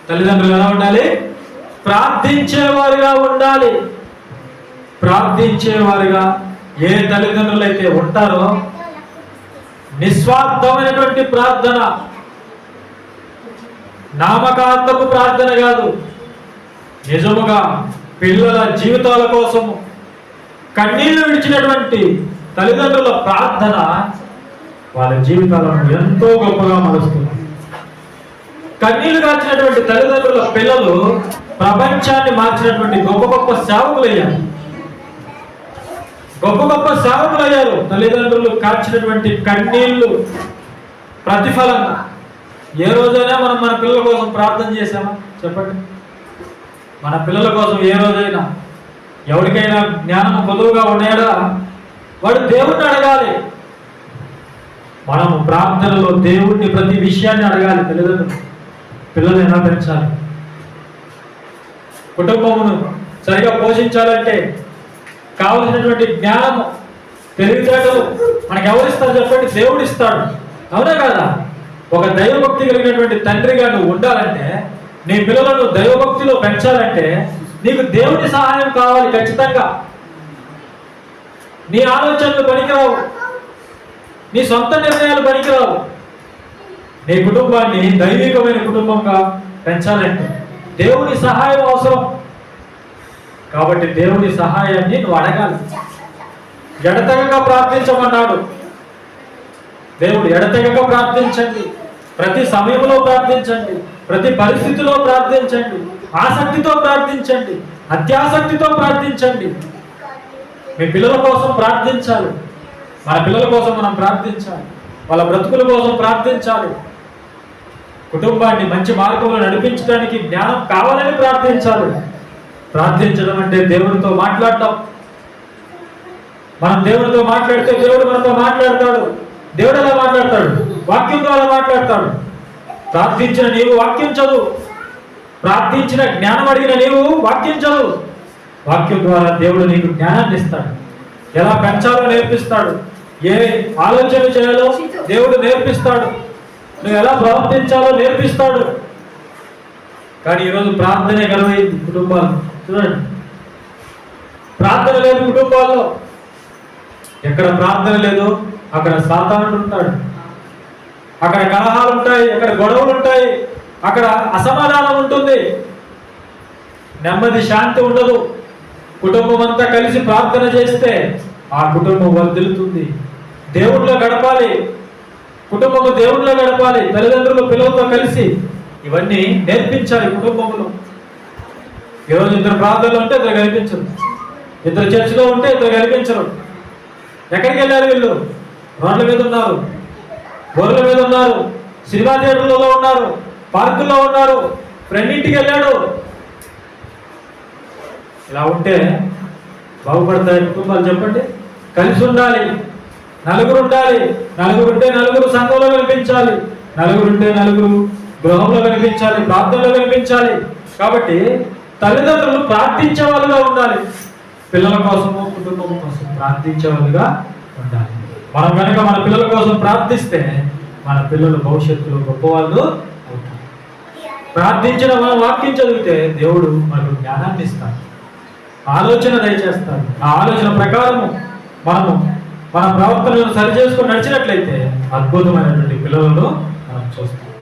తల్లిదండ్రులు ఎలా ఉండాలి? ప్రార్థించేవారుగా ఉండాలి. ప్రార్థించేవారుగా ఏ తల్లిదండ్రులు అయితే ఉంటారో, నిస్వార్థమైనటువంటి ప్రార్థన, నామకార్థపు ప్రార్థన కాదు, నిజముగా పిల్లల జీవితాల కోసము కన్నీళ్లు విడిచినటువంటి తల్లిదండ్రుల ప్రార్థన వాళ్ళ జీవితాలను ఎంతో గొప్పగా మలుస్తుంది. కన్నీళ్లు కాచినటువంటి తల్లిదండ్రుల పిల్లలు ప్రపంచాన్ని మార్చినటువంటి గొప్ప గొప్ప సేవకులయ్యారు. గొప్ప గొప్ప సేవకులయ్యారు. తల్లిదండ్రులు కాచినటువంటి కన్నీళ్లు ప్రతిఫలంగా. ఏ రోజైనా మనం మన పిల్లల కోసం ప్రార్థన చేశామా? చెప్పండి. మన పిల్లల కోసం ఏ రోజైనా ఎవరికైనా జ్ఞానం పొదువుగా ఉన్నాడా వాడు దేవుణ్ణి అడగాలి. మనము ప్రార్థనలో దేవుణ్ణి ప్రతి విషయాన్ని అడగాలి. తల్లిదండ్రులు పిల్లలు ఎలా పెంచాలి, కుటుంబమును సరిగా పోషించాలంటే కావలసినటువంటి జ్ఞానము, తెలివితేటలు మనకు ఎవరిస్తారు చెప్పండి? దేవుడు ఇస్తాడు. అవునా కదా? ఒక దైవభక్తి కలిగినటువంటి తండ్రిగా నువ్వు ఉండాలంటే, నీ పిల్లలను దైవభక్తిలో పెంచాలంటే నీకు దేవుని సహాయం కావాలి ఖచ్చితంగా. నీ ఆలోచనలు పనికిరావు, నీ సొంత నిర్ణయాలు పనికిరావు. నీ కుటుంబాన్ని దైవికమైన కుటుంబంగా పెంచాలంటే దేవుని సహాయం అవసరం. కాబట్టి దేవుని సహాయాన్ని నువ్వు అడగాలి. ఎడతెగక ప్రార్థించమన్నాడు దేవుడు. ఎడతెగక ప్రార్థించండి, ప్రతి సమయంలో ప్రార్థించండి, ప్రతి పరిస్థితిలో ప్రార్థించండి, ఆసక్తితో ప్రార్థించండి, అత్యాసక్తితో ప్రార్థించండి. మీ పిల్లల కోసం ప్రార్థించాలి. మన పిల్లల కోసం మనం ప్రార్థించాలి. వాళ్ళ బ్రతుకుల కోసం ప్రార్థించాలి. కుటుంబాన్ని మంచి మార్గంలో నడిపించడానికి జ్ఞానం కావాలని ప్రార్థించాలి. ప్రార్థించడం అంటే దేవుడితో మాట్లాడటం. మనం దేవుడితో మాట్లాడితే దేవుడు మనతో మాట్లాడతాడు. దేవుడు ఎలా మాట్లాడతాడు? వాక్యం ద్వారా మాట్లాడతాడు. ప్రార్థించిన నీవు వాక్యం చదువు. ప్రార్థించిన జ్ఞానం అడిగిన నీవు వాక్యం చదువు. వాక్యం ద్వారా దేవుడు నీకు జ్ఞానాన్ని ఇస్తాడు. ఎలా పెంచాలో నేర్పిస్తాడు. ఏ ఆలోచన చేయాలో దేవుడు నేర్పిస్తాడు. నువ్వు ఎలా ప్రవర్తించాలో నేర్పిస్తాడు. కానీ ఈరోజు ప్రార్థనే గర్వైంది కుటుంబాలు. చూడండి, ప్రార్థన లేదు కుటుంబాల్లో. ఎక్కడ ప్రార్థన లేదో అక్కడ సాతానుడు ఉంటాడు. అక్కడ కలహాలు ఉంటాయి, అక్కడ గొడవలు ఉంటాయి, అక్కడ అసమాధానం ఉంటుంది, నెమ్మది శాంతి ఉండదు. కుటుంబం అంతా కలిసి ప్రార్థన చేస్తే ఆ కుటుంబం వర్ధిల్లుతుంది. దేవుడిలో గడపాలి, కుటుంబము దేవుడిలో గడపాలి. తల్లిదండ్రులు పిల్లలతో కలిసి ఇవన్నీ నేర్పించాలి కుటుంబంలో. ఈరోజు ఇద్దరు ప్రార్థనలు ఉంటే ఇద్దరు కనిపించరు, ఇద్దరు చర్చిలో ఉంటే ఇద్దరు కనిపించరు. ఎక్కడికి వెళ్ళారు వీళ్ళు? రోడ్ల మీద ఉన్నారు, గోర్ల మీద ఉన్నారు, సినిమా థియేటర్లలో ఉన్నారు, పార్కుల్లో ఉన్నారు, ఫ్రెండ్ ఇంటికి వెళ్ళాడు. ఇలా ఉంటే బాగుపడతాయి కుటుంబాలు? చెప్పండి. కలిసి ఉండాలి, నలుగురు ఉండాలి. నలుగురుంటే నలుగురు సంఘంలో కనిపించాలి, నలుగురుంటే నలుగురు గృహంలో కనిపించాలి, ప్రార్థనలో కనిపించాలి. కాబట్టి తల్లిదండ్రులు ప్రార్థించే వాళ్ళుగా ఉండాలి. పిల్లల కోసము కుటుంబం కోసం ప్రార్థించే వాళ్ళుగా ఉండాలి. మనం కనుక మన పిల్లల కోసం ప్రార్థిస్తే మన పిల్లలు భవిష్యత్తులో గొప్పవాళ్ళు అవుతారు. ప్రార్థించిన మనం వాక్యం చదివితే దేవుడు మనకు జ్ఞానాన్ని ఇస్తాడు, ఆలోచన దయచేస్తాడు. ఆ ఆలోచన ప్రకారము మనము మన ప్రవర్తనను సరి చేసుకుని నడిచినట్లయితే అద్భుతమైనటువంటి పిల్లలను మనం చూస్తాం.